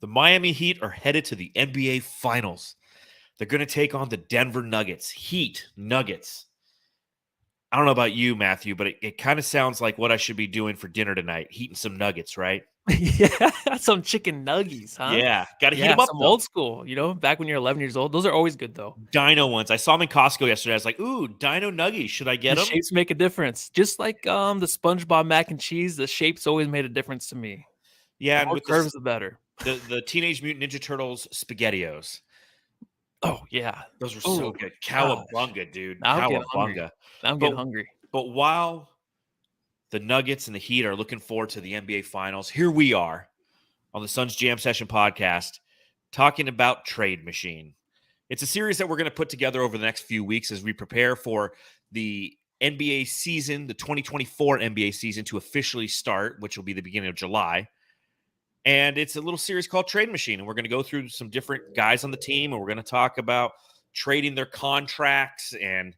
The Miami Heat are headed to the NBA Finals. They're going to take on the Denver Nuggets. Heat, Nuggets. I don't know about you, Matthew, but it kind of sounds like what I should be doing for dinner tonight, heating some nuggets, right? Yeah, some chicken nuggies, huh? Yeah, got to heat Yeah, them up, some though. old school, back when you're 11 years old. Those are always good, though. Dino ones. I saw them in Costco yesterday. I was like, ooh, Dino Nuggies. Should I get The them? shapes make a difference. Just like the SpongeBob mac and cheese, the shapes always made a difference to me. Yeah, The and more with curves, the better. the Teenage Mutant Ninja Turtles SpaghettiOs. Oh, yeah. Those were so Oh, good. gosh. Cowabunga, dude. Now I'm getting hungry. Cowabunga. Now I'm getting But hungry. but while the Nuggets and the Heat are looking forward to the NBA Finals, here we are on the Suns Jam Session podcast talking about Trade Machine. It's a series that we're going to put together over the next few weeks as we prepare for the NBA season, the 2024 NBA season to officially start, which will be the beginning of July. And it's a little series called Trade Machine. And we're going to go through some different guys on the team, and we're going to talk about trading their contracts and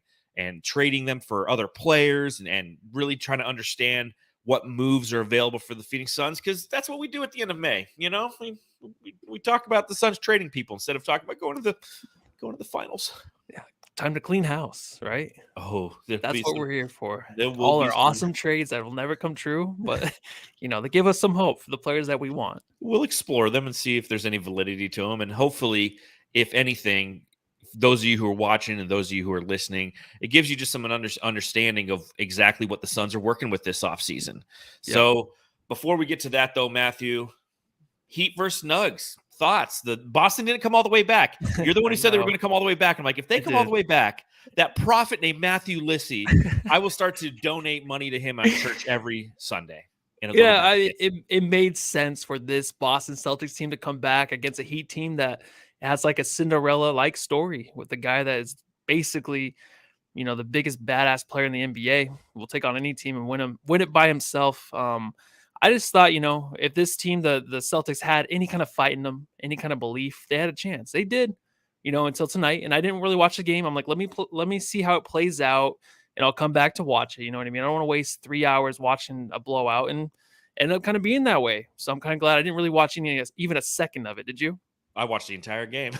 trading them for other players and really trying to understand what moves are available for the Phoenix Suns, because that's what we do at the end of May. We talk about the Suns trading people instead of talking about going to the finals. Yeah, time to clean house, right? Oh, That's what we're here for. There will All be our awesome trades that will never come true, but they give us some hope for the players that we want. We'll explore them and see if there's any validity to them, and hopefully, if anything, those of you who are watching and those of you who are listening, it gives you just some understanding of exactly what the Suns are working with this offseason. Yep. So before we get to that, though, Matthew, Heat versus Nugs. Thoughts? The Boston didn't come all the way back. You're the one who said they were going to come all the way back. I'm like, if they come all the way back, that prophet named Matthew Lissy, I will start to donate money to him at church every Sunday. Yeah, it made sense for this Boston Celtics team to come back against a Heat team that has like a Cinderella-like story with the guy that is basically, the biggest badass player in the NBA. Will take on any team and win it by himself. I just thought, if this team, the Celtics, had any kind of fight in them, any kind of belief, they had a chance. They did, until tonight. And I didn't really watch the game. I'm like, let me see how it plays out, and I'll come back to watch it. You know what I mean? I don't want to waste 3 hours watching a blowout, and end up kind of being that way. So I'm kind of glad I didn't really watch even a second of it. Did you? I watched the entire game.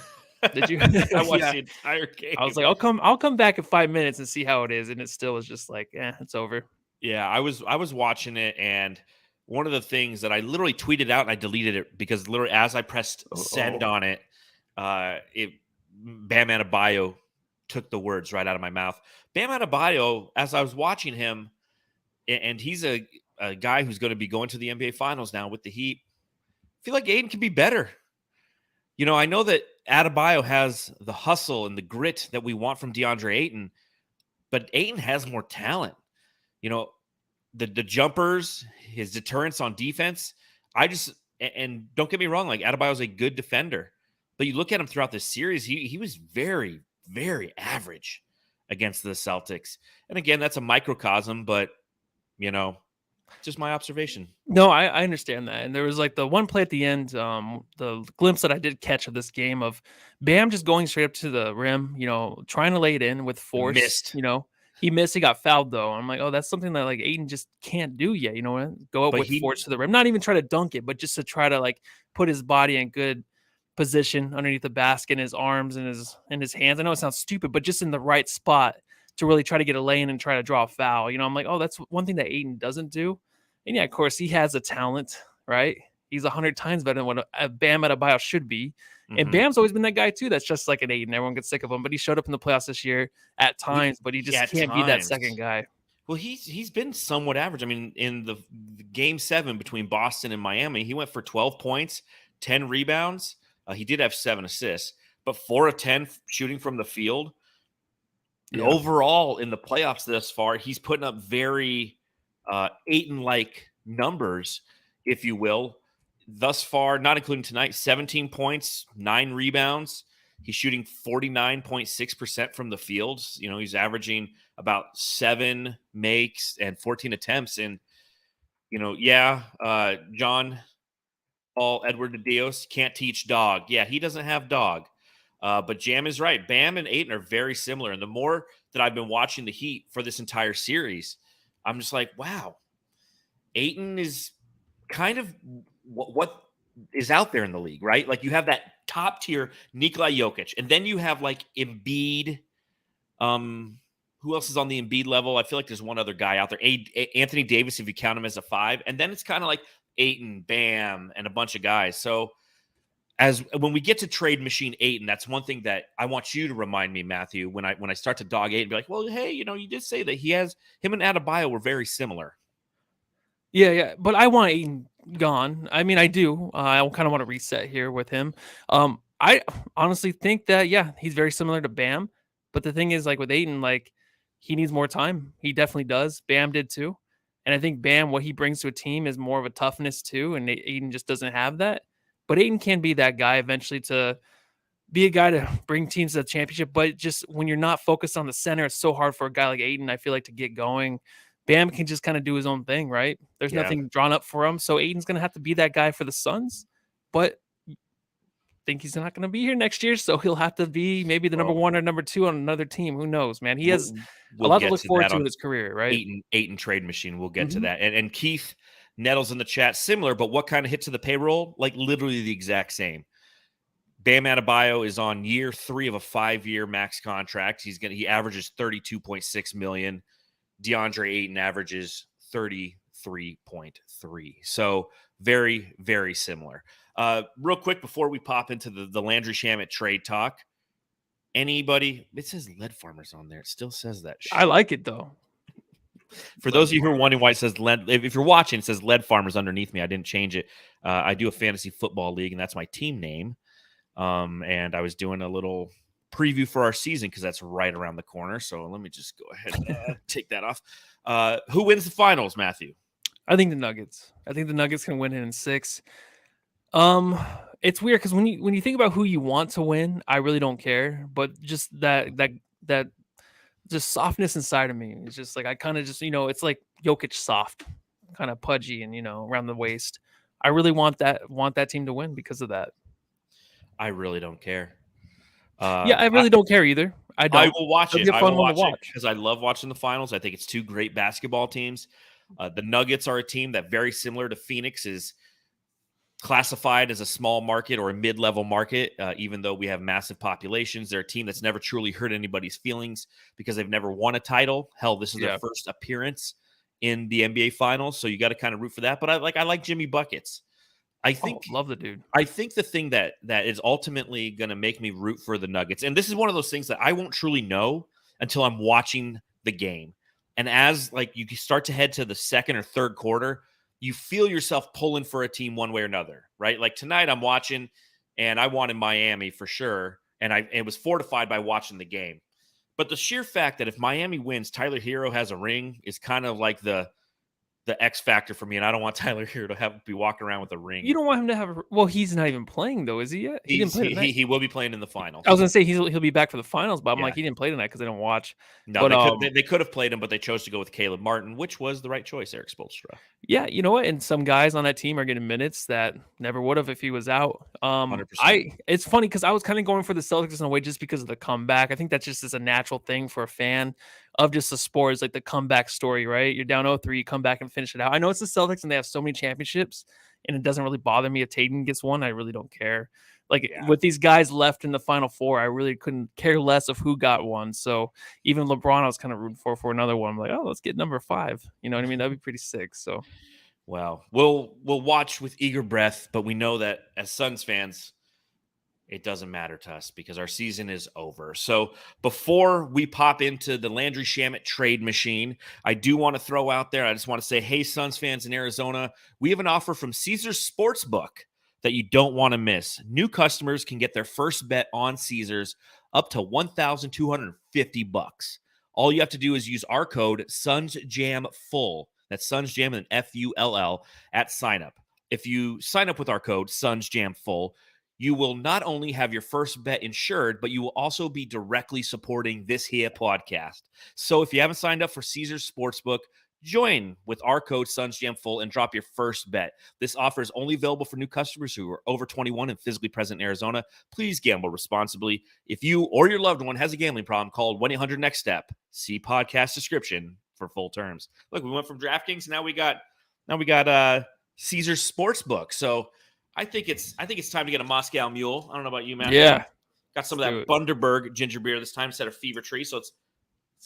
Did you? I watched the entire game. I was like, I'll come back in 5 minutes and see how it is, and it still was just like, it's over. Yeah, I was watching it, and one of the things that I literally tweeted out and I deleted it because literally as I pressed send on it, Bam Adebayo took the words right out of my mouth. Bam Adebayo, as I was watching him, and he's a guy who's going to be going to the NBA Finals now with the Heat. I feel like Aiden can be better. I know that Adebayo has the hustle and the grit that we want from DeAndre Ayton, but Ayton has more talent. The jumpers, his deterrence on defense. And don't get me wrong, like Adebayo's a good defender, but you look at him throughout this series, he was very, very average against the Celtics. And again, that's a microcosm, but just my observation. No, I understand that. And there was like the one play at the end, the glimpse that I did catch of this game of Bam just going straight up to the rim, trying to lay it in with force. Missed. He missed. He got fouled though. I'm like, oh, that's something that like Aiden just can't do yet. Go up with force to the rim, not even try to dunk it, but just to try to like put his body in good position underneath the basket, in his arms and his hands. I know it sounds stupid, but just in the right spot to really try to get a lane and try to draw a foul. I'm like, oh, that's one thing that Aiden doesn't do. And yeah, of course, he has a talent, right? He's 100 times better than what a Bam Adebayo should be. Mm-hmm. And Bam's always been that guy, too, that's just like an Aiden. Everyone gets sick of him, but he showed up in the playoffs this year at times, but he just can't be that second guy. Well, he's been somewhat average. I mean, in the Game 7 between Boston and Miami, he went for 12 points, 10 rebounds. He did have 7 assists, but 4 of 10 shooting from the field. And overall, in the playoffs thus far, he's putting up very Ayton-like numbers, if you will. Thus far, not including tonight, 17 points, 9 rebounds. He's shooting 49.6% from the field. He's averaging about 7 makes and 14 attempts. And, John Paul Edward de Dios can't teach dog. Yeah, he doesn't have dog. But Jam is right. Bam and Ayton are very similar. And the more that I've been watching the Heat for this entire series, I'm just like, wow, Ayton is kind of what is out there in the league, right? Like you have that top tier Nikola Jokic, and then you have like Embiid. Who else is on the Embiid level? I feel like there's one other guy out there, Anthony Davis, if you count him as a 5, and then it's kind of like Ayton, Bam, and a bunch of guys. So as when we get to trade machine Ayton, that's one thing that I want you to remind me, Matthew, when I start to dog Ayton, be like, well, hey, you did say that him and Adebayo were very similar. Yeah, but I want Ayton gone. I mean, I do. I kind of want to reset here with him. I honestly think that he's very similar to Bam, but the thing is, like with Ayton, like he needs more time. He definitely does. Bam did too, and I think Bam, what he brings to a team is more of a toughness too, and Ayton just doesn't have that. But Ayton can be that guy eventually to be a guy to bring teams to the championship. But just when you're not focused on the center, it's so hard for a guy like Ayton, I feel like, to get going. Bam can just kind of do his own thing, right? There's nothing drawn up for him. So Aiden's going to have to be that guy for the Suns, but I think he's not going to be here next year. So he'll have to be maybe the number 1 or number 2 on another team. Who knows, man? He has a lot to look forward to in his career, right? Ayton trade machine. We'll get to that. And Keith Nettles in the chat, similar, but what kind of hit to the payroll? Like literally the exact same. Bam Adebayo is on year 3 of a 5-year max contract. He averages $32.6 million. DeAndre Ayton averages 33.3. So very, very similar. Real quick before we pop into the Landry Shamet trade talk, anybody, it says Lead Farmers on there. It still says that. I like it though. For those of you who are wondering why it says Lead, if you're watching, it says Lead Farmers underneath me. I didn't change it. I do a fantasy football league, and that's my team name. And I was doing a little preview for our season because that's right around the corner. So let me just go ahead and take that off. Who wins the finals, Matthew? I think the Nuggets. I think the Nuggets can win it in 6. It's weird because when you think about who you want to win, I really don't care. But just that just softness inside of me. It's just like I kind of just it's like Jokic soft, kind of pudgy and around the waist. I really want that team to win because of that. I really don't care. I really don't care either. I don't. I will watch it. I will watch it because I love watching the finals. I think it's 2 great basketball teams. The Nuggets are a team that, very similar to Phoenix, is classified as a small market or a mid-level market, even though we have massive populations. They're a team that's never truly hurt anybody's feelings because they've never won a title. Hell, this is their first appearance in the NBA Finals, so you got to kind of root for that. But I like Jimmy Buckets. I think love the dude. I think the thing that is ultimately going to make me root for the Nuggets, and this is one of those things that I won't truly know until I'm watching the game. And as like you start to head to the second or third quarter, you feel yourself pulling for a team one way or another, right? Like tonight I'm watching and I wanted Miami for sure. And it was fortified by watching the game. But the sheer fact that if Miami wins, Tyler Hero has a ring is kind of like the X factor for me, and I don't want Tyler Hero to be walking around with a ring. You don't want him to have well, he's not even playing though, is he yet? He didn't play he will be playing in the finals. I was gonna say he'll be back for the finals, but I'm like, he didn't play tonight because I don't watch. No, but, they could have played him, but they chose to go with Caleb Martin, which was the right choice, Eric Spoelstra. Yeah, you know what? And some guys on that team are getting minutes that never would have if he was out. 100%. It's funny because I was kind of going for the Celtics in a way just because of the comeback. I think that's just a natural thing for a fan of just the sport, is like the comeback story, right? You're down 0-3, you come back and finish it out. I know it's the Celtics and they have so many championships, and it doesn't really bother me if Tatum gets one. I really don't care. With these guys left in the Final Four, I really couldn't care less of who got one. So even LeBron, I was kind of rooting for another one. I'm like, oh, let's get number 5. You know what I mean? That'd be pretty sick. So, well, we'll watch with eager breath, but we know that as Suns fans, it doesn't matter to us because our season is over. So before we pop into the Landry Shamet trade machine, I do want to throw out there, I just want to say, hey, Suns fans in Arizona, we have an offer from Caesars Sportsbook that you don't want to miss. New customers can get their first bet on Caesars up to $1,250. All you have to do is use our code SUNSJAMFULL. That's SUNSJAM and FULL at sign up. If you sign up with our code SUNSJAMFULL, you will not only have your first bet insured, but you will also be directly supporting this here podcast. So if you haven't signed up for Caesars Sportsbook, join with our code SUNSJAMFULL and drop your first bet. This offer is only available for new customers who are over 21 and physically present in Arizona. Please gamble responsibly. If you or your loved one has a gambling problem, call 1-800-NEXT-STEP. See podcast description for full terms. Look, we went from DraftKings, now we got Caesars Sportsbook. So I think it's time to get a Moscow Mule. I don't know about you, Matt. Yeah. Got some of that Bundaberg ginger beer this time instead of Fever Tree. So it's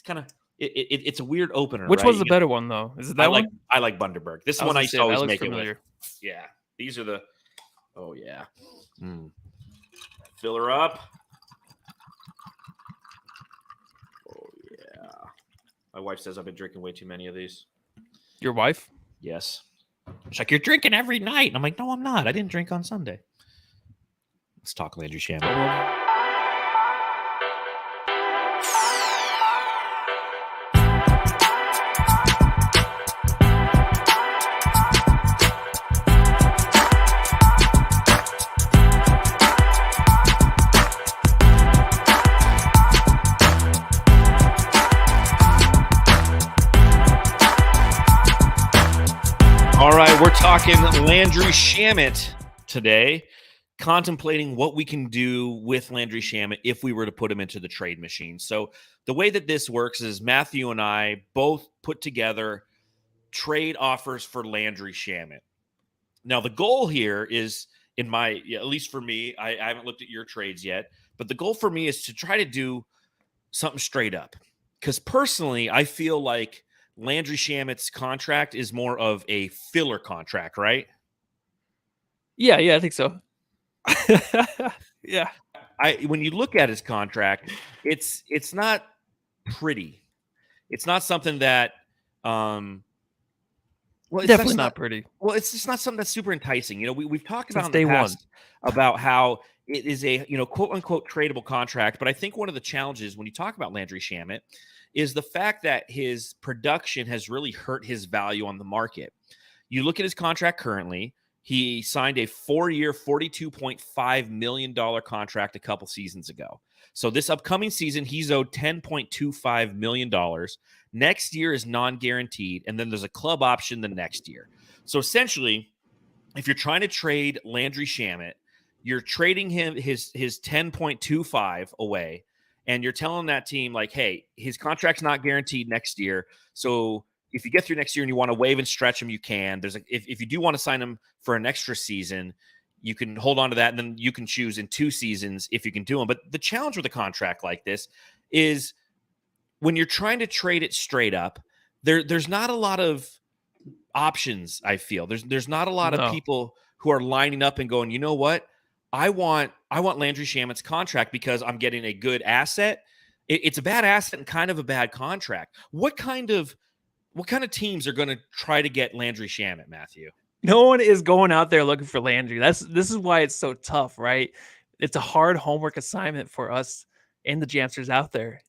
kind of it's a weird opener. Which right? was the better one though? Is it that one? I like Bundaberg. This one I used to always make it with. Yeah, these are the. Oh yeah. Fill her up. Oh yeah. My wife says I've been drinking way too many of these. Your wife? Yes. She's like, you're drinking every night. And I'm like, no, I'm not. I didn't drink on Sunday. Let's talk Landry Shamet. All right, we're talking Landry Shamet today, contemplating what we can do with Landry Shamet if we were to put him into the trade machine. So the way that this works is Matthew and I both put together trade offers for Landry Shamet. Now, the goal here is, at least for me, I haven't looked at your trades yet, but the goal for me is to try to do something straight up. Because personally, I feel like Landry Shamet's contract is more of a filler contract, right? Yeah, I think so. Yeah. When you look at his contract, it's not pretty. It's not something that it's definitely not pretty. Well, it's just not something that's super enticing. You know, we've talked about in the past about how it is a, quote unquote tradable contract, but I think one of the challenges when you talk about Landry Shamet is the fact that his production has really hurt his value on the market. You look at his contract currently, he signed a 4-year, $42.5 million contract a couple seasons ago. So this upcoming season, he's owed $10.25 million. Next year is non-guaranteed, and then there's a club option the next year. So essentially, if you're trying to trade Landry Shamet, you're trading him his 10.25 away, and you're telling that team, like, hey, his contract's not guaranteed next year. So if you get through next year and you want to waive and stretch him, you can. If you do want to sign him for an extra season, you can hold on to that, and then you can choose in 2 seasons if you can do them. But the challenge with a contract like this is when you're trying to trade it straight up, there's not a lot of options, I feel. There's not a lot of people who are lining up and going, you know what? I want Landry Shamet's contract because I'm getting a good asset. It's a bad asset and kind of a bad contract. What kind of teams are going to try to get Landry Shamet, Matthew? No one is going out there looking for Landry. This is why it's so tough, right? It's a hard homework assignment for us and the Jamsters out there.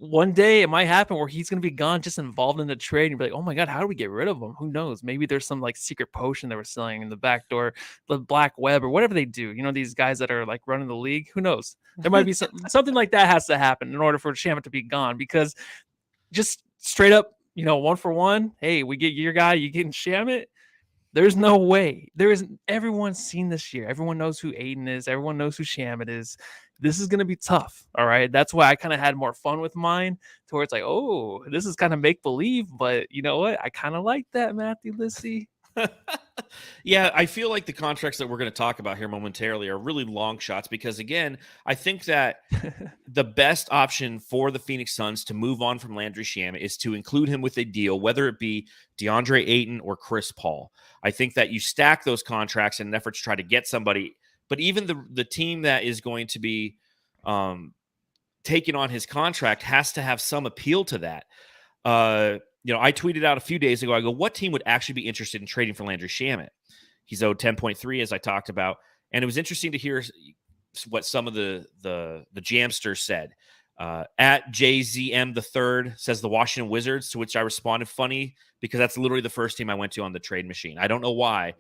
One day it might happen where he's going to be gone, just involved in the trade. And you'll be like, oh my God, how do we get rid of him? Who knows? Maybe there's some like secret potion they were selling in the back door, the black web or whatever they do. These guys that are like running the league, who knows? There might be something like that has to happen in order for Shamet to be gone, because just straight up, 1 for 1. Hey, we get your guy, you getting Shamet. There's no way. Everyone's seen this year. Everyone knows who Aiden is. Everyone knows who Shamet is. This is going to be tough. All right. That's why I kind of had more fun with mine, to where it's like, oh, this is kind of make believe, but you know what? I kind of like that, Matthew Lissy. Yeah, I feel like the contracts that we're going to talk about here momentarily are really long shots because, again, I think that the best option for the Phoenix Suns to move on from Landry Shamet is to include him with a deal, whether it be DeAndre Ayton or Chris Paul. I think that you stack those contracts in an effort to try to get somebody, but even the team that is going to be taking on his contract has to have some appeal to that. I tweeted out a few days ago, I go, what team would actually be interested in trading for Landry Shamet? He's owed 10.3, as I talked about. And it was interesting to hear what some of the Jamsters said. At JZM the third says the Washington Wizards, to which I responded, funny, because that's literally the first team I went to on the trade machine. I don't know why,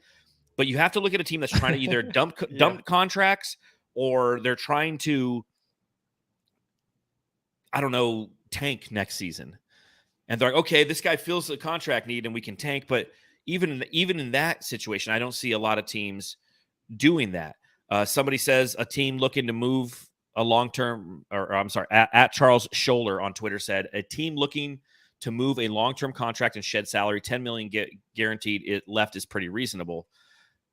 but you have to look at a team that's trying to either dump contracts, or they're trying to, tank next season. And they're like, okay, this guy feels the contract need and we can tank. But even in that situation, I don't see a lot of teams doing that. Somebody says a team looking to move a long-term, at Charles Scholler on Twitter said, a team looking to move a long-term contract and shed salary, $10 million guaranteed left is pretty reasonable.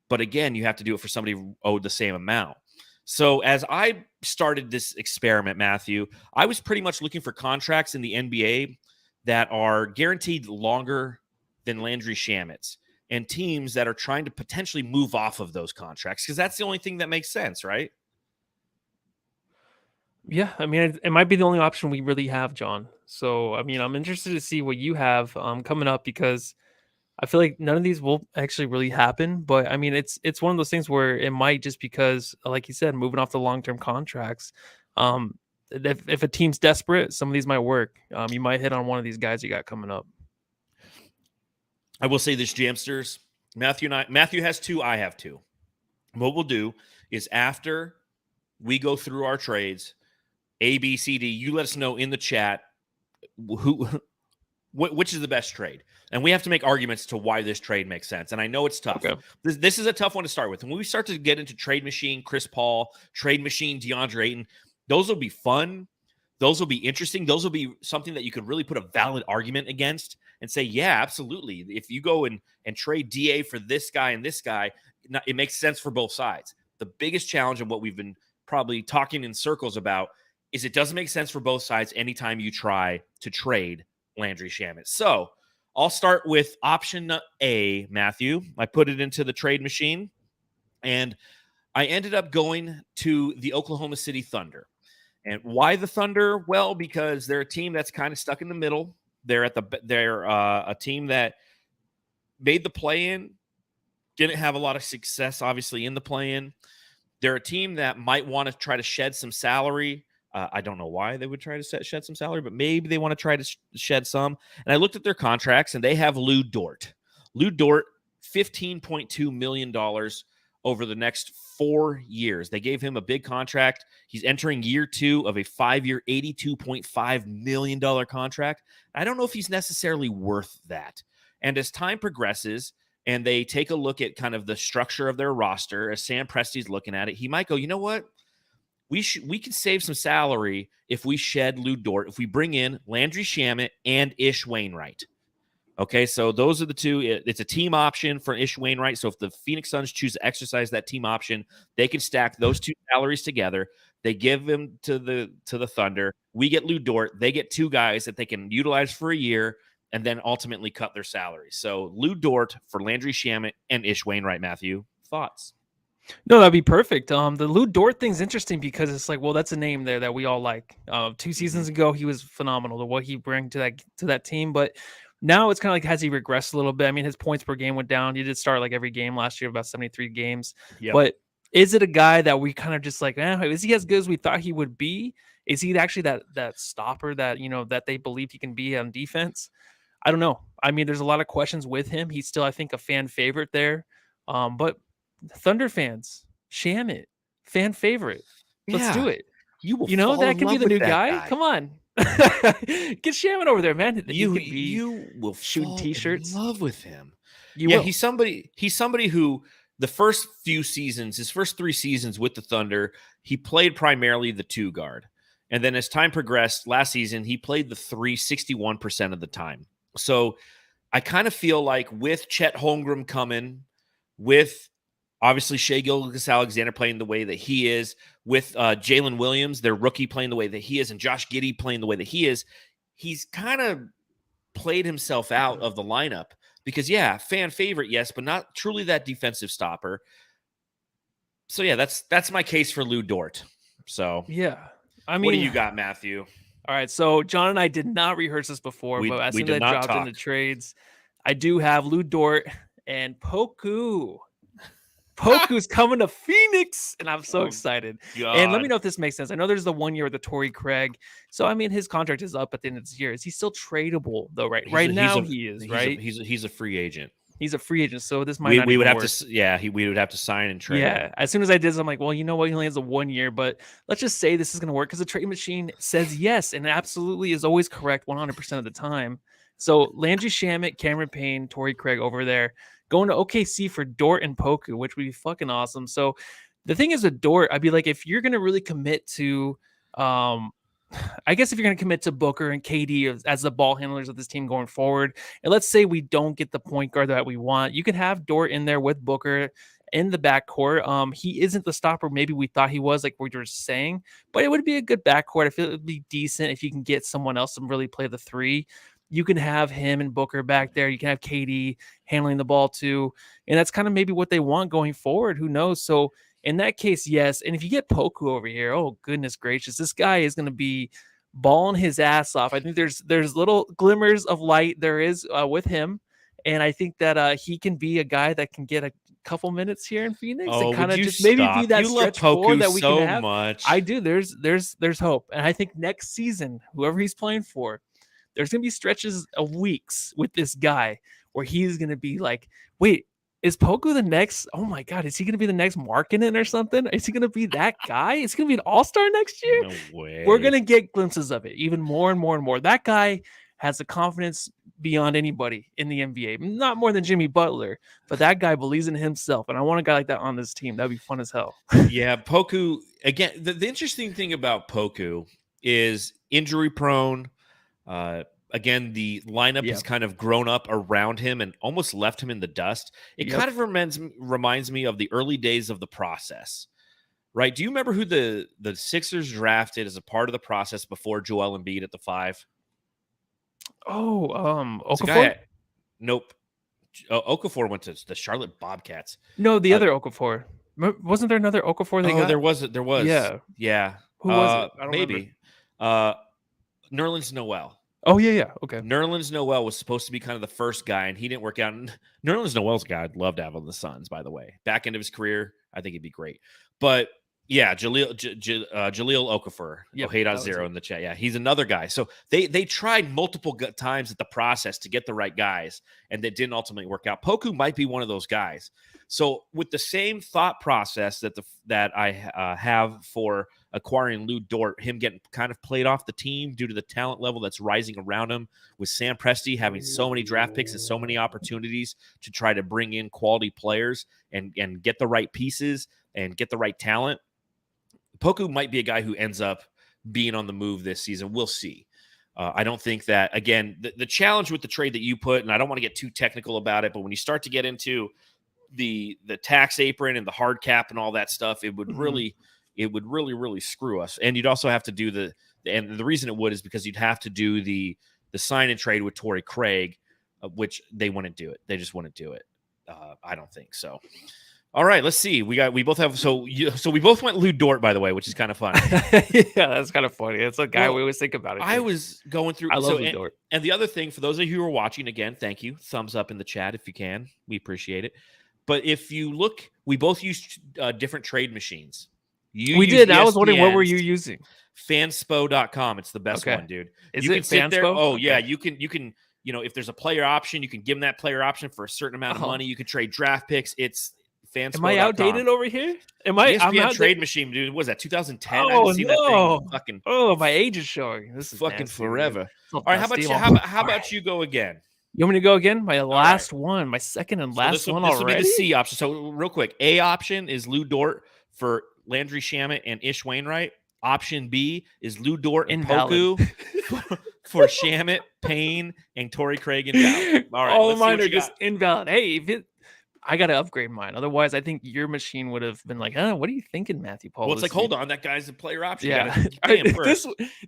But again, you have to do it for somebody who owed the same amount. So as I started this experiment, Matthew, I was pretty much looking for contracts in the NBA that are guaranteed longer than Landry Shamet's, and teams that are trying to potentially move off of those contracts, because that's the only thing that makes sense, right? Yeah, I mean, it might be the only option we really have, John. So, I mean, I'm interested to see what you have coming up, because I feel like none of these will actually really happen. But I mean, it's one of those things where it might, just because, like you said, moving off the long-term contracts. If a team's desperate, some of these might work. You might hit on one of these guys you got coming up. I will say this, Jamsters. Matthew has 2. I have 2. What we'll do is, after we go through our trades, A, B, C, D, you let us know in the chat which is the best trade. And we have to make arguments to why this trade makes sense. And I know it's tough. Okay. This is a tough one to start with. And when we start to get into Trade Machine, Chris Paul, Trade Machine, DeAndre Ayton, those will be fun. Those will be interesting. Those will be something that you could really put a valid argument against and say, yeah, absolutely. If you go and trade DA for this guy and this guy, it makes sense for both sides. The biggest challenge, and what we've been probably talking in circles about, is it doesn't make sense for both sides anytime you try to trade Landry Shamet. So I'll start with option A, Matthew. I put it into the trade machine, and I ended up going to the Oklahoma City Thunder. And why the Thunder? Well, because they're a team that's kind of stuck in the middle. They're a team that made the play-in, didn't have a lot of success, obviously, in the play-in. They're a team that might want to try to shed some salary. I don't know why they would try to shed some salary, but maybe they want to try to shed some. And I looked at their contracts, and they have Lou Dort. Lou Dort, $15.2 million over the next 4 years. They gave him a big contract. He's entering year 2 of a 5-year, $82.5 million contract. I don't know if he's necessarily worth that. And as time progresses and they take a look at kind of the structure of their roster, as Sam Presti's looking at it, he might go, you know what? We can save some salary if we shed Lou Dort, if we bring in Landry Shamet and Ish Wainwright. Okay, so those are the two. It's a team option for Ish Wainwright. So if the Phoenix Suns choose to exercise that team option, they can stack those 2 salaries together. They give them to the Thunder. We get Lou Dort. They get 2 guys that they can utilize for a year and then ultimately cut their salaries. So Lou Dort for Landry Shamet and Ish Wainwright. Matthew, thoughts? No, that'd be perfect. The Lou Dort thing's interesting because it's like, well, that's a name there that we all like. 2 seasons ago, he was phenomenal to what he bring to that team, but now it's kind of like, has he regressed a little bit? I mean, his points per game went down. He did start like every game last year, about 73 games. Yep. But is it a guy that we kind of just like, is he as good as we thought he would be? Is he actually that stopper that, that they believed he can be on defense? I don't know. I mean, there's a lot of questions with him. He's still, I think, a fan favorite there. But Thunder fans, Shamet, fan favorite. Let's do it. That could be the new guy. Come on. Get Shamet over there, man. You will shooting t-shirts. In love with him. He's somebody who the first few seasons, his first 3 seasons with the Thunder, he played primarily the 2 guard. And then as time progressed, last season, he played the 3 61% of the time. So I kind of feel like with Chet Holmgren coming, with obviously Shai Gilgeous-Alexander playing the way that he is, with Jalen Williams, their rookie, playing the way that he is, and Josh Giddey playing the way that he is, he's kind of played himself out of the lineup because, fan favorite, yes, but not truly that defensive stopper. So, that's my case for Lou Dort. So, I mean, what do you got, Matthew? All right, so John and I did not rehearse this before, but as soon as I dropped into trades, I do have Lou Dort and Poku. Poku's coming to Phoenix, and I'm so excited. God. And let me know if this makes sense. I know there's the 1 year with the Torrey Craig. So, I mean, his contract is up at the end of this year. Is he still tradable, though? Right now, he is, right? He's a free agent. He's a free agent, so this might not we would have work. we would have to sign and trade. Yeah, as soon as I did this, I'm like, well, you know what? He only has a 1 year, but let's just say this is going to work because the trade machine says yes, and absolutely is always correct 100% of the time. So Landry Shamet, Cameron Payne, Torrey Craig over there, going to OKC for Dort and Poku, which would be fucking awesome. So the thing is with Dort, I'd be like, if you're going to really commit to, I guess if you're going to commit to Booker and KD as the ball handlers of this team going forward, and let's say we don't get the point guard that we want, you could have Dort in there with Booker in the backcourt. He isn't the stopper maybe we thought he was, like we were saying, but it would be a good backcourt. I feel it would be decent if you can get someone else to really play the three. You can have him and Booker back there. You can have KD handling the ball too. And that's kind of maybe what they want going forward. Who knows? So in that case, yes. And if you get Poku over here, oh goodness gracious, this guy is going to be balling his ass off. I think there's little glimmers of light there is with him. And I think that he can be a guy that can get a couple minutes here in Phoenix and kind of just maybe be that stretch four that we can have. Much. I do. There's hope. And I think next season, whoever he's playing for, there's going to be stretches of weeks with this guy where he's going to be like, wait, is Poku the next? Oh my God, is he going to be the next Markkanen or something? Is he going to be that guy? Is he going to be an all-star next year? No way. We're going to get glimpses of it even more and more and more. That guy has the confidence beyond anybody in the NBA. Not more than Jimmy Butler, but that guy believes in himself. And I want a guy like that on this team. That'd be fun as hell. Yeah, Poku, again, the interesting thing about Poku is injury prone. Again, the lineup has kind of grown up around him and almost left him in the dust. It kind of reminds me of the early days of the process, right? Do you remember who the Sixers drafted as a part of the process before Joel Embiid at the 5? Oh, Okafor? Nope. Okafor went to the Charlotte Bobcats. No, the other Okafor. Wasn't there another Okafor they got? There was. Yeah. Who was it? I don't maybe. Nerlens Noel. Oh, yeah. Okay. Nerlens Noel was supposed to be kind of the first guy, and he didn't work out. Nerlens Noel's a guy I'd love to have on the Suns, by the way. Back end of his career, I think he'd be great. But yeah, Jaleel Okafor, 0 in the chat. Yeah, he's another guy. So they tried multiple times at the process to get the right guys, and that didn't ultimately work out. Poku might be one of those guys. So with the same thought process that I have for acquiring Lou Dort, him getting kind of played off the team due to the talent level that's rising around him, with Sam Presti having so many draft picks and so many opportunities to try to bring in quality players and get the right pieces and get the right talent, Poku might be a guy who ends up being on the move this season. We'll see. I don't think that, again, the challenge with the trade that you put, and I don't want to get too technical about it, but when you start to get into the tax apron and the hard cap and all that stuff, it would really screw us. And you'd also have to do and the reason it would is because you'd have to do the sign and trade with Torrey Craig, which they wouldn't do it. They just wouldn't do it. I don't think so. All right, let's see. We both have so we both went Lou Dort, by the way, which is kind of fun. Yeah, that's kind of funny. It's a guy we always think about it. I was going through. I love Lou Dort. And the other thing, for those of you who are watching, again, thank you. Thumbs up in the chat if you can. We appreciate it. But if you look, we both used different trade machines. We did. I was wondering, what were you using? Fanspo.com. It's the best one, dude. You can sit there. Oh, yeah. You can. If there's a player option, you can give them that player option for a certain amount of money. You can trade draft picks. It's Fanspo.com. Am I outdated over here? ESPN trade machine, dude. What was that 2010? Oh, I haven't seen that thing fucking. Oh, my age is showing. This is fucking nasty, forever. All right, how about you go again? You want me to go again? My last one, my second and last one already. This will be the C option. So real quick, A option is Lou Dort for Landry Shamet and Ish Wainwright. Option B is Lou Dort and Poku for Shamet, Payne, and Torrey Craig invalid. All right, all of mine are just invalid. Hey, I got to upgrade mine. Otherwise, I think your machine would have been like, what are you thinking, Matthew Paul? Well, it's like, hold on, that guy's a player option. Yeah.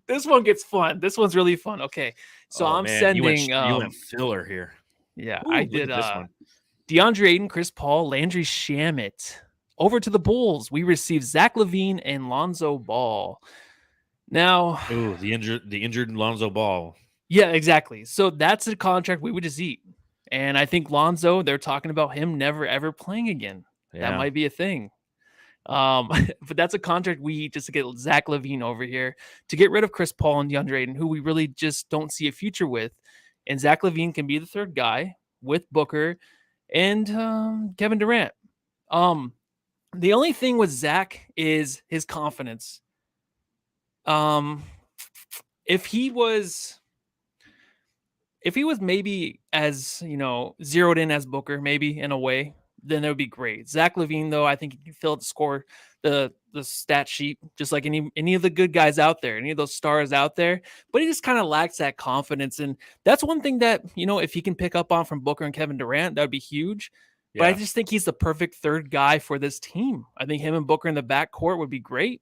This one gets fun. This one's really fun. Okay. So sending. You went filler here. Yeah, I did. This one. DeAndre Ayton, Chris Paul, Landry Shamet. Over to the Bulls, we received Zach LaVine and Lonzo Ball. Now, the injured Lonzo Ball. Yeah, exactly. So that's a contract we would just eat. And I think Lonzo, they're talking about him never, ever playing again. Yeah. That might be a thing. But that's a contract we eat just to get Zach LaVine over here, to get rid of Chris Paul and DeAndre Ayton, who we really just don't see a future with. And Zach LaVine can be the third guy with Booker and Kevin Durant. The only thing with Zach is his confidence. If he was maybe as, zeroed in as Booker, maybe in a way, then it would be great. Zach LaVine, though, I think he can fill out the score, the stat sheet, just like any of the good guys out there, any of those stars out there. But he just kind of lacks that confidence. And that's one thing that, if he can pick up on from Booker and Kevin Durant, that would be huge. But I just think he's the perfect third guy for this team. I think him and Booker in the backcourt would be great.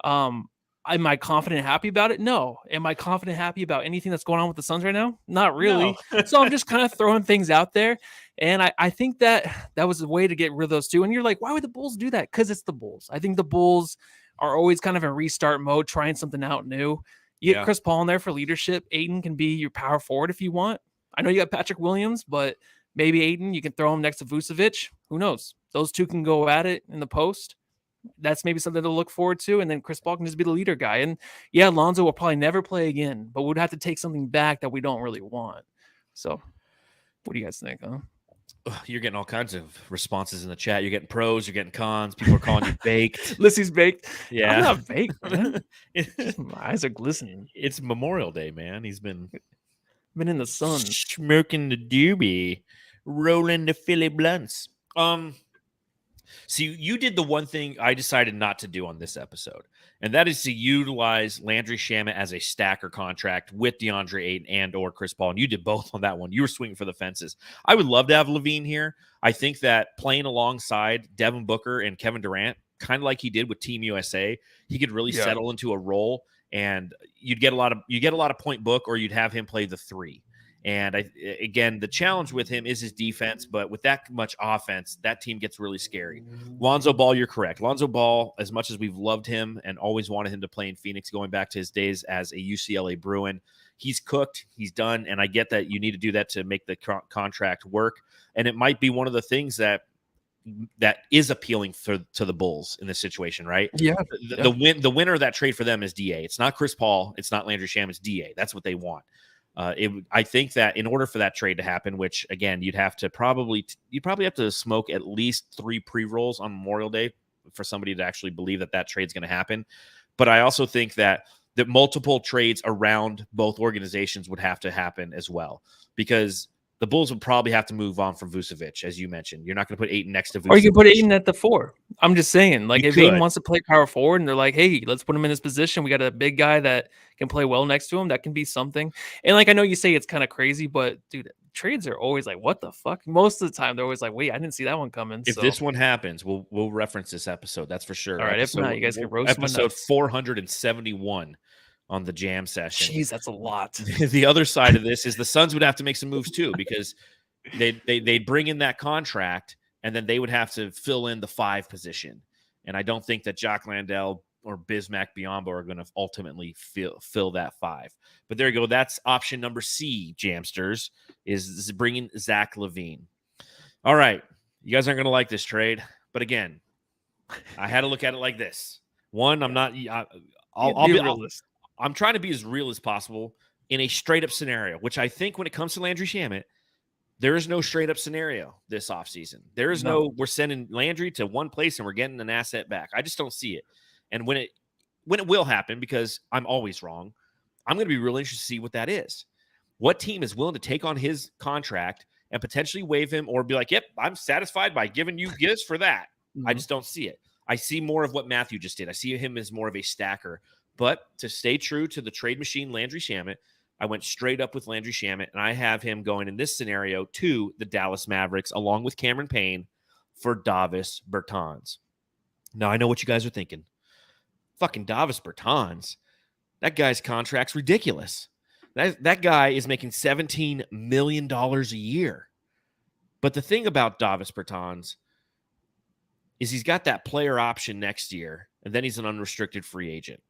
Am I confident and happy about it? No. Am I confident and happy about anything that's going on with the Suns right now? Not really. No. So I'm just kind of throwing things out there. And I think that was a way to get rid of those two. And you're like, why would the Bulls do that? Because it's the Bulls. I think the Bulls are always kind of in restart mode, trying something out new. You get Chris Paul in there for leadership. Ayton can be your power forward if you want. I know you got Patrick Williams, but maybe Ayton, you can throw him next to Vucevic. Who knows? Those two can go at it in the post. That's maybe something to look forward to. And then Chris Paul can just be the leader guy. And yeah, Lonzo will probably never play again, but would have to take something back that we don't really want. So what do you guys think, huh? You're getting all kinds of responses in the chat. You're getting pros, you're getting cons. People are calling you baked. Lissy's baked. Yeah. I'm not baked, man. My eyes are glistening. It's Memorial Day, man. He's been in the sun. Smoking the doobie. Rolling the Philly blunts. See, you did the one thing I decided not to do on this episode, and that is to utilize Landry Shamet as a stacker contract with DeAndre Ayton and or Chris Paul, and you did both on that one. You were swinging for the fences. I would love to have Levine here. I think that playing alongside Devin Booker and Kevin Durant, kind of like he did with Team USA, he could really settle into a role, and you'd get a lot of point book, or you'd have him play the 3. And again, the challenge with him is his defense, but with that much offense, that team gets really scary. Lonzo Ball, you're correct. Lonzo Ball, as much as we've loved him and always wanted him to play in Phoenix, going back to his days as a UCLA Bruin, he's cooked, he's done, and I get that you need to do that to make the contract work. And it might be one of the things that is appealing to the Bulls in this situation, right? Yeah. The winner of that trade for them is DA. It's not Chris Paul. It's not Landry Shamet. It's DA. That's what they want. I think that in order for that trade to happen, which again, you'd probably have to smoke at least 3 pre-rolls on Memorial Day for somebody to actually believe that trade's going to happen. But I also think that multiple trades around both organizations would have to happen as well, because the Bulls would probably have to move on from Vucevic, as you mentioned. You're not going to put Ayton next to Vucevic. Or you can put Ayton at the 4. I'm just saying, like, if Ayton wants to play power forward and they're like, hey, let's put him in this position, we got a big guy that can play well next to him, that can be something. And like, I know you say it's kind of crazy, but dude, trades are always like, what the fuck? Most of the time, they're always like, wait, I didn't see that one coming. If this one happens, we'll reference this episode. That's for sure. All right, if not, you guys can roast my nuts. Episode 471 on the Jam session. Jeez, that's a lot. The other side of this is the Suns would have to make some moves too, because they'd bring in that contract, and then they would have to fill in the 5 position. And I don't think that Jock Landale or Bismack Biyombo are going to ultimately fill that 5. But there you go. That's option number C, Jamsters, is bringing Zach LaVine. All right. You guys aren't going to like this trade. But again, I had to look at it like this. One, I'm not – I'm trying to be as real as possible in a straight-up scenario, which I think when it comes to Landry Shamet, there is no straight-up scenario this offseason. There is no we're sending Landry to one place and we're getting an asset back. I just don't see it. And when it will happen, because I'm always wrong, I'm going to be really interested to see what that is. What team is willing to take on his contract and potentially waive him, or be like, yep, I'm satisfied by giving you gifts for that. Mm-hmm. I just don't see it. I see more of what Matthew just did. I see him as more of a stacker. But to stay true to the trade machine, Landry Shamet, I went straight up with Landry Shamet, and I have him going in this scenario to the Dallas Mavericks, along with Cameron Payne, for Davis Bertans. Now, I know what you guys are thinking. Fucking Davis Bertans. That guy's contract's ridiculous. That guy is making $17 million a year. But the thing about Davis Bertans is he's got that player option next year, and then he's an unrestricted free agent.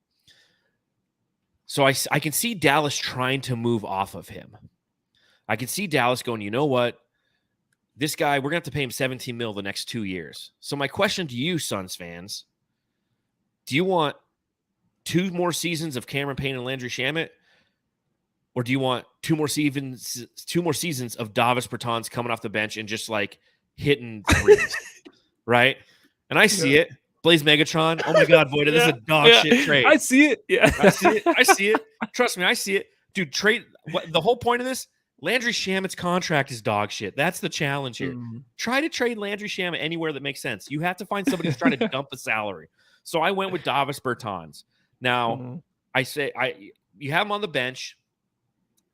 So I can see Dallas trying to move off of him. I can see Dallas going, you know what? This guy, we're going to have to pay him $17 million the next 2 years. So my question to you, Suns fans, do you want 2 more seasons of Cameron Payne and Landry Shamet? Or do you want 2 more seasons of Davis Bertans coming off the bench and just like hitting threes? Right? And I see it. Blaze Megatron. Oh my God, Voida, this is a dog shit trade. I see it. Yeah. I see it. Trust me, I see it. Dude, the whole point of this, Landry Shamet's contract is dog shit. That's the challenge here. Try to trade Landry Shamet anywhere that makes sense. You have to find somebody who's trying to dump the salary. So I went with Davis Bertans. Now, I say you have him on the bench,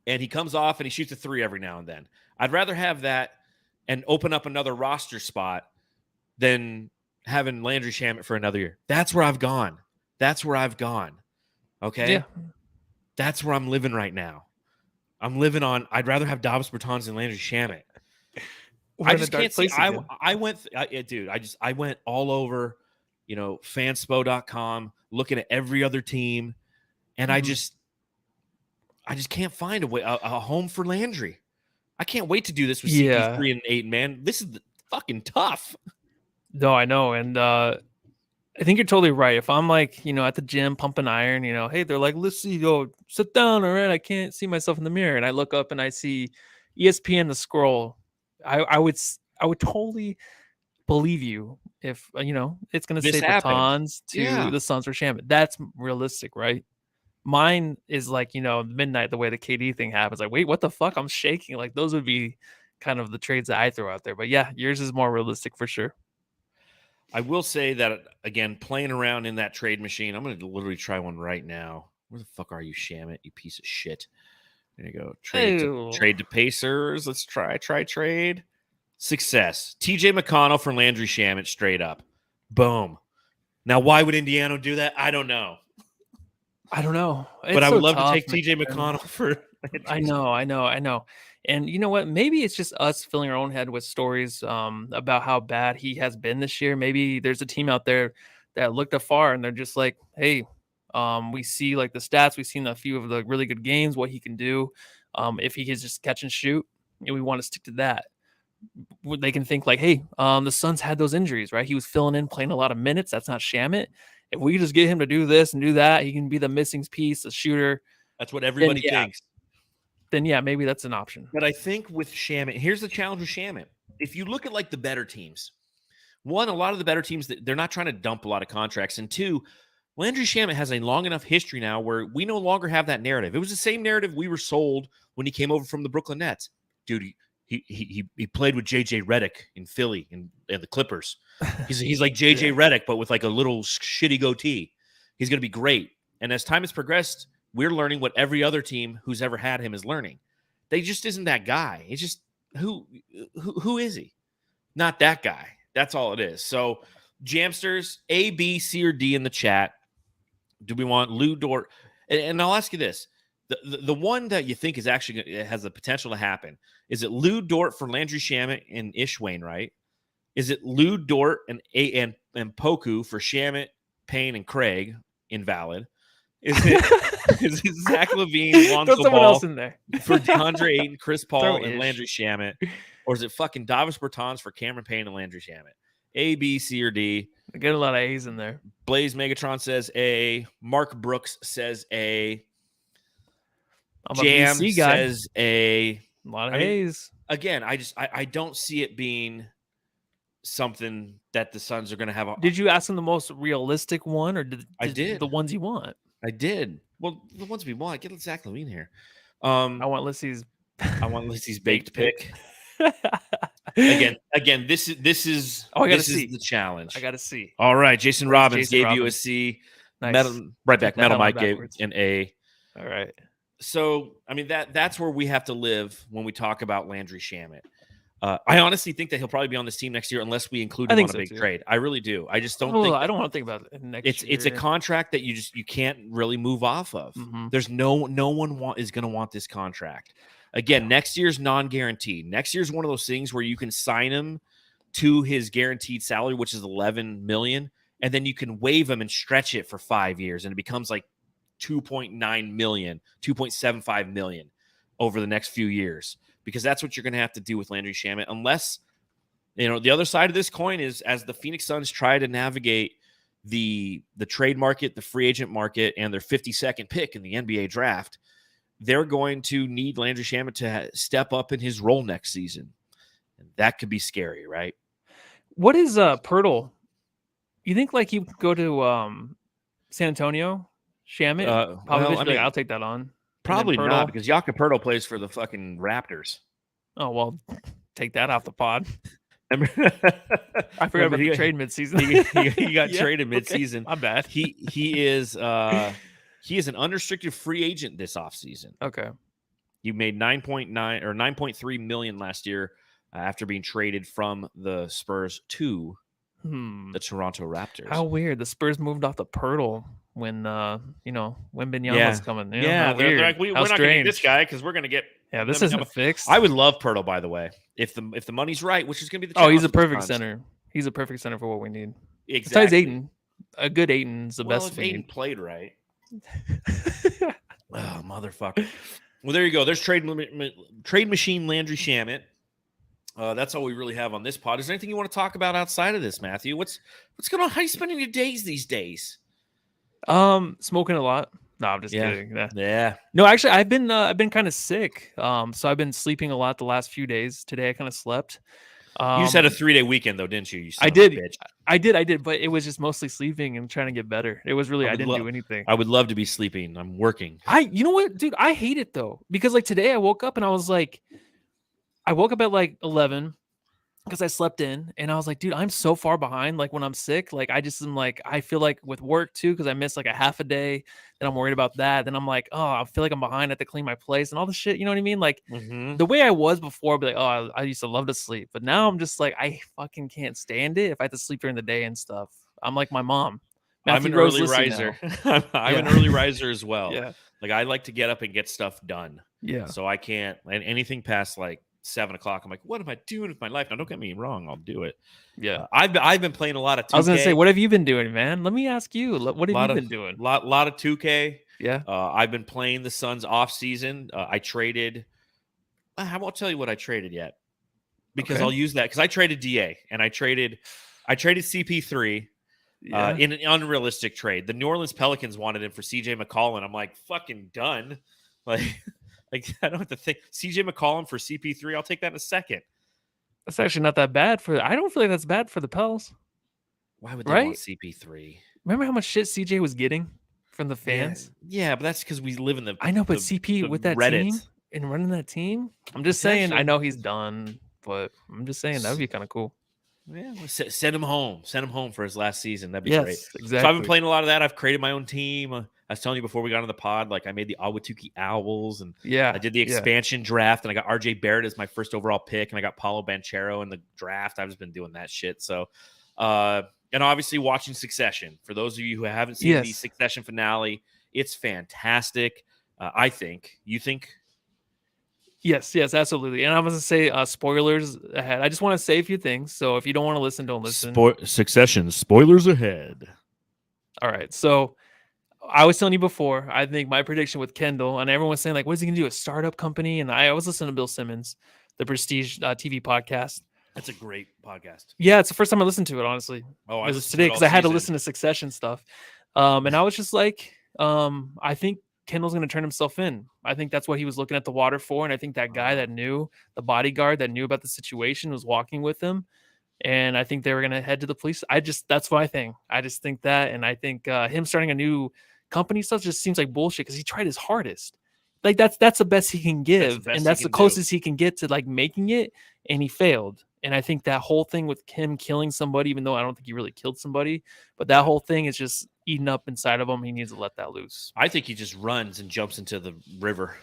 and he comes off and he shoots a 3 every now and then. I'd rather have that and open up another roster spot than having Landry Shamet for another year. That's where I've gone. Okay? Yeah. That's where I'm living right now. I'm living on, I'd rather have Davis Bertans than Landry Shamet. We're I in a just dark can't see. place again. I went all over, fanspo.com, looking at every other team, and I just can't find a home for Landry. I can't wait to do this with CP3 and 8, man. This is fucking tough. No, I know. And I think you're totally right. If I'm like, at the gym pumping iron, hey, they're like, let's see, sit down. All right. I can't see myself in the mirror. And I look up and I see ESPN, the scroll. I would totally believe you if, it's going to say Bertans to the Suns for Shamet. That's realistic, right? Mine is like, midnight, the way the KD thing happens. Like, wait, what the fuck? I'm shaking. Like, those would be kind of the trades that I throw out there. But yeah, yours is more realistic for sure. I will say that, again, playing around in that trade machine, I'm going to literally try one right now. Where the fuck are you, Shamet, you piece of shit? There you go. Trade to Pacers. Let's try trade. Success. TJ McConnell for Landry Shamet, straight up. Boom. Now, why would Indiana do that? I don't know. But I would love to take TJ McConnell for Landry. I know. And you know what? Maybe it's just us filling our own head with stories about how bad he has been this year. Maybe there's a team out there that looked afar and they're just like, hey, we see like the stats. We've seen a few of the really good games, what he can do. If he can just catch and shoot, we want to stick to that. They can think like, hey, the Suns had those injuries, right? He was filling in, playing a lot of minutes. That's not Shamet. If we just get him to do this and do that, he can be the missing piece, a shooter. That's what everybody thinks. Then yeah, maybe that's an option. But I think with Shamet, here's the challenge with Shamet. If you look at like the better teams, one, a lot of the better teams, they're not trying to dump a lot of contracts. And two, Landry Shamet has a long enough history now where we no longer have that narrative. It was the same narrative we were sold when he came over from the Brooklyn Nets. Dude, he played with JJ Redick in Philly and the Clippers. He's like JJ Redick, but with like a little shitty goatee. He's going to be great. And as time has progressed, we're learning what every other team who's ever had him is learning. They just isn't that guy. It's just who is he? Not that guy. That's all it is. So, Jamsters, A, B, C, or D in the chat. Do we want Lou Dort? And I'll ask you this: the one that you think is actually has the potential to happen, is it Lou Dort for Landry Shamet and Ish Wainwright? Is it Lou Dort and Poku for Shamet, Payne, and Craig? Invalid. Is it Zach LaVine, Lonzo someone Ball else in there for DeAndre Ayton, Chris Paul, and Landry Shamet? Or is it fucking Davis Bertans for Cameron Payne and Landry Shamet? A, B, C, or D? I get a lot of A's in there. Blaze Megatron says A. Mark Brooks says A. Jam says A. A lot of A's. Again, I don't see it being something that the Suns are going to have. Did you ask him the most realistic one, or I did the ones you want? I did. Well, the ones we want. Get Zach LaVine here. I want Lissy's baked pick. Again, this is the challenge. I got to see. All right, Jason Robbins gave you a C. Nice. Metal Mike gave an A. All right. So, I mean, that's where we have to live when we talk about Landry Shamet. I honestly think that he'll probably be on this team next year unless we include him on a big trade. I really do. I just don't think. I don't want to think about it next year. It's a contract that you can't really move off of. Mm-hmm. There's no one is going to want this contract. Again, next year's non-guaranteed. Next year's one of those things where you can sign him to his guaranteed salary, which is $11 million, and then you can waive him and stretch it for 5 years, and it becomes like $2.9 million, $2.75 million over the next few years, because that's what you're going to have to do with Landry Shamet, unless, the other side of this coin is, as the Phoenix Suns try to navigate the trade market, the free agent market, and their 52nd pick in the NBA draft, they're going to need Landry Shamet to step up in his role next season. And that could be scary, right? What is Pirtle? You think like he would go to San Antonio? Shamet? I'll take that on. Probably not, because Jakob Pirtle plays for the fucking Raptors. Oh, well, take that off the pod. I forgot about the trade midseason. He got traded midseason. My bad. He is an unrestricted free agent this offseason. Okay. You made $9.3 million last year. after being traded from the Spurs to the Toronto Raptors. How weird. The Spurs moved off the Pirtle when Wembanyama's coming. Yeah, How they're weird. like, we're not going to get this guy because we're going to get. Yeah, this isn't fixed. I would love Pirtle, by the way, if the money's right, which is going to be the. Oh, he's a perfect center. He's a perfect center for what we need. Exactly. Besides Ayton, a good Ayton's the best. If Ayton played right. Oh, motherfucker. Well, there you go. There's trade machine Landry Shamet. That's all we really have on this pod. Is there anything you want to talk about outside of this, Matthew? What's going on? How you spending your days these days? Smoking a lot. No, I'm just kidding. Yeah. No, actually, I've been kind of sick. So I've been sleeping a lot the last few days. Today I kind of slept. You just had a 3-day weekend though, didn't you? I did. I did, but it was just mostly sleeping and trying to get better. It was really I didn't do anything. I would love to be sleeping. I'm working. You know what, dude? I hate it though because like today I woke up and I was like, I woke up at like 11 because I slept in and I was like, dude, I'm so far behind. Like when I'm sick, like I just am like I feel like with work too because I missed like a half a day. Then I'm worried about that. Then I'm like, oh, I feel like I'm behind. I have to clean my place and all the shit. You know what I mean? Like the way I was before, I'd be like, oh, I used to love to sleep, but now I'm just like I fucking can't stand it if I have to sleep during the day and stuff. I'm like my mom. Matthew I'm an early riser. I'm an early riser as well. Yeah. Like I like to get up and get stuff done. Yeah. So I can't and anything past like 7 o'clock. I'm like, what am I doing with my life? Now, don't get me wrong. I'll do it. Yeah. I've been playing a lot of 2K. I was going to say, what have you been doing, man? Let me ask you. What have you been doing? Lot of 2K. Yeah. I've been playing the Suns off season. I traded. I won't tell you what I traded yet because I'll use that because I traded DA and I traded CP3 in an unrealistic trade. The New Orleans Pelicans wanted him for CJ McCollum. I'm like, fucking done. Like I don't have to think. CJ McCollum for CP3, I'll take that in a second. That's actually not that bad I don't feel like that's bad for the Pels. Why would they want CP3? Remember how much shit CJ was getting from the fans? Yeah, but that's because we live in the. I know, but CP with that Reddit. team and running that team, I'm just saying. I know he's done, but I'm just saying that would be kind of cool. Yeah, send him home. Send him home for his last season. That'd be great. Exactly. So I've been playing a lot of that. I've created my own team. I was telling you before we got on the pod, like I made the Awatuki Owls, and I did the expansion draft, and I got RJ Barrett as my first overall pick, and I got Paulo Banchero in the draft. I've just been doing that shit. So, and obviously watching Succession. For those of you who haven't seen the Succession finale, it's fantastic. I think. You think? Yes, absolutely. And I'm going to say spoilers ahead. I just want to say a few things. So if you don't want to listen, don't listen. Succession, spoilers ahead. All right. So I was telling you before, I think my prediction with Kendall, and everyone's saying, like, what is he going to do? A startup company? And I was listening to Bill Simmons, the Prestige TV podcast. That's a great podcast. Yeah, it's the first time I listened to it, honestly. Oh, it was today because I had to listen to Succession stuff. And I was just like, I think Kendall's going to turn himself in. I think that's what he was looking at the water for. And I think that guy that knew, the bodyguard that knew about the situation was walking with him. And I think they were going to head to the police. That's what I think. I just think that. And I think him starting a new company stuff just seems like bullshit because he tried his hardest. Like that's the best he can give. And that's the closest he can get to like making it. And he failed. And I think that whole thing with him killing somebody, even though I don't think he really killed somebody, but that whole thing is just eating up inside of him. He needs to let that loose. I think he just runs and jumps into the river.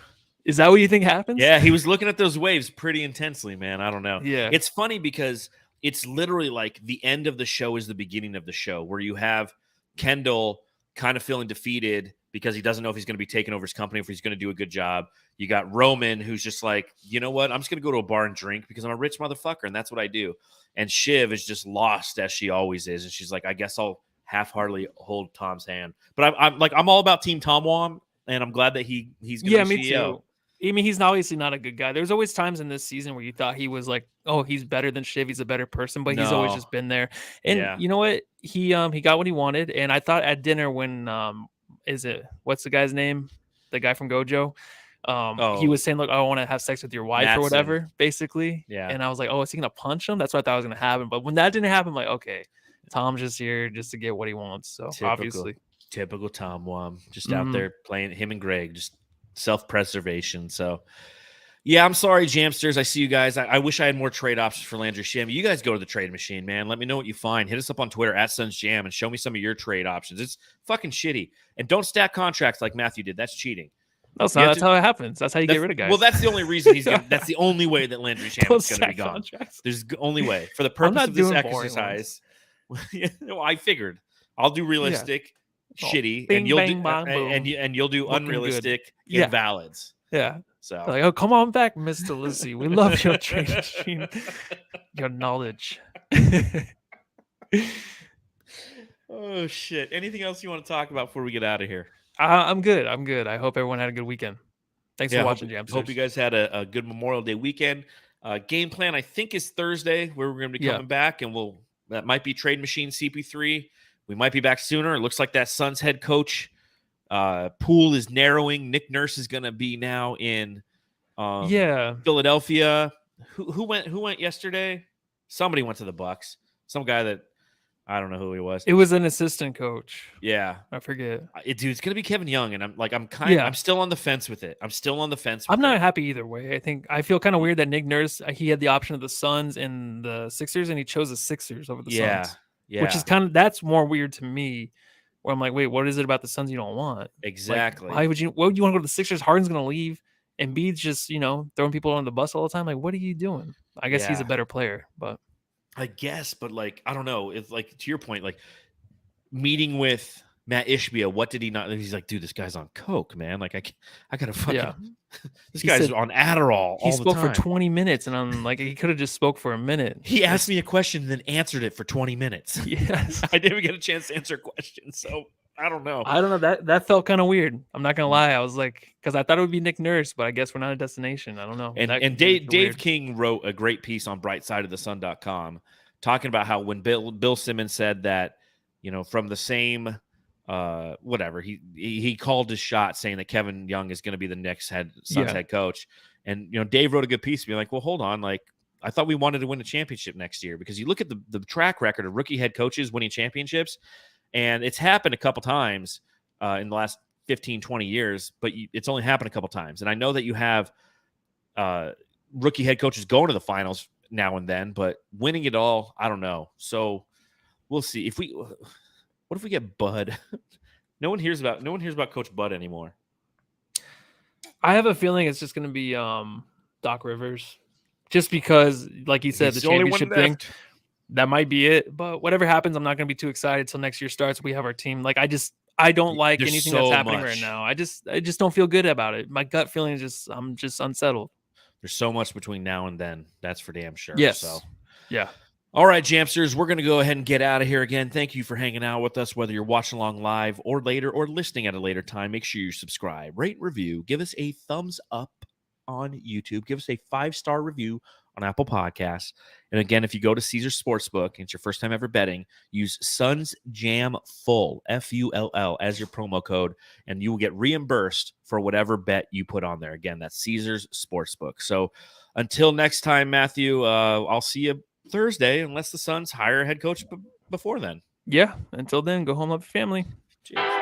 Is that what you think happens? Yeah, he was looking at those waves pretty intensely, man. I don't know. Yeah. It's funny because it's literally like the end of the show is the beginning of the show where you have Kendall kind of feeling defeated because he doesn't know if he's going to be taking over his company, if he's going to do a good job. You got Roman, who's just like, you know what? I'm just going to go to a bar and drink because I'm a rich motherfucker, and that's what I do. And Shiv is just lost as she always is, and she's like, I guess I'll half-heartedly hold Tom's hand. But I'm all about Team Tom Wom, and I'm glad that he's going to be CEO. Too. I mean, he's obviously not a good guy. There's always times in this season where you thought he was like, oh, he's better than Shiv. He's a better person, but he's always just been there. And you know what? He got what he wanted. And I thought at dinner when what's the guy's name? The guy from Gojo. He was saying, look, I want to have sex with your wife or whatever, basically. Yeah. And I was like, oh, is he gonna punch him? That's what I thought was gonna happen. But when that didn't happen, I'm like, okay, Tom's just here just to get what he wants. So obviously. Typical Tom Wom. Just out there playing him and Greg, just self-preservation. So yeah, I'm sorry, Jamsters. I see you guys. I wish I had more trade options for Landry Shamet. You guys go to the trade machine, man. Let me know what you find. Hit us up on Twitter at SunsJam and show me some of your trade options. It's fucking shitty. And don't stack contracts like Matthew did. That's cheating. No, it's not. That's how it happens. That's how you get rid of guys. Well, that's the only reason he's gonna. That's the only way that Landry Shamet's going to be gone. Contracts. There's only way for the purpose of this exercise. No, I figured I'll do realistic, shitty, bing, and you'll bang, do bang, and you'll do looking unrealistic good. invalids. Yeah. So like, oh, come on back, Mr. Lizzie. We love your trade machine, your knowledge. Oh shit! Anything else you want to talk about before we get out of here? I'm good. I'm good. I hope everyone had a good weekend. Thanks for watching, Jamsters. Hope you guys had a good Memorial Day weekend. Game plan, I think, is Thursday, where we're going to be coming back, and that might be Trade Machine CP3. We might be back sooner. It looks like that Suns head coach pool is narrowing. Nick Nurse is going to be now in Philadelphia. Who went yesterday? Somebody went to the Bucks. Some guy that I don't know who he was. It was an assistant coach. Yeah, I forget. Dude, it's gonna be Kevin Young, and I'm still on the fence with it. I'm not happy either way. I feel kind of weird that Nick Nurse, he had the option of the Suns and the Sixers, and he chose the Sixers over the Suns. Yeah, which is that's more weird to me. Where I'm like, wait, what is it about the Suns you don't want? Exactly. Like, why would you want to go to the Sixers? Harden's gonna leave, and Embiid's just throwing people on the bus all the time. Like, what are you doing? I guess he's a better player, but. I guess, but I don't know. It's like, to your point, meeting with Matt Ishbia, what did he not? He's like, dude, this guy's on coke, man. Like, I gotta fucking. This guy's on Adderall. He spoke for 20 minutes, and I'm like, he could have just spoke for a minute. He asked me a question, and then answered it for 20 minutes. Yes, I didn't get a chance to answer a question, so I don't know. That felt kind of weird. I'm not gonna lie. I was like, because I thought it would be Nick Nurse, but I guess we're not a destination. I don't know. And Dave King wrote a great piece on BrightSideOfTheSun.com talking about how when Bill Simmons said that, from the same whatever, he called his shot saying that Kevin Young is going to be the next Suns head coach, and Dave wrote a good piece being like, well, hold on, like, I thought we wanted to win a championship next year, because you look at the track record of rookie head coaches winning championships. And it's happened a couple times in the last 15, 20 years, but it's only happened a couple times. And I know that you have rookie head coaches going to the finals now and then, but winning it all, I don't know. So we'll see. What if we get Bud? No one hears about Coach Bud anymore. I have a feeling it's just going to be Doc Rivers, just because, like you said, the championship thing. That might be it, but whatever happens, I'm not going to be too excited till next year starts. We have our team. Like, I don't like anything that's happening right now. I just don't feel good about it. My gut feeling is I'm just unsettled. There's so much between now and then. That's for damn sure. Yes. So, yeah. All right, Jamsters, we're going to go ahead and get out of here again. Thank you for hanging out with us, whether you're watching along live or later or listening at a later time. Make sure you subscribe, rate, review, give us a thumbs up on YouTube, give us a 5-star review on Apple Podcasts. And again, if you go to Caesars Sportsbook and it's your first time ever betting, use Suns Jam Full, Full, as your promo code, and you will get reimbursed for whatever bet you put on there. Again, that's Caesars Sportsbook. So until next time, Matthew, I'll see you Thursday, unless the Suns hire a head coach before then. Yeah, until then, go home, love your family. Cheers.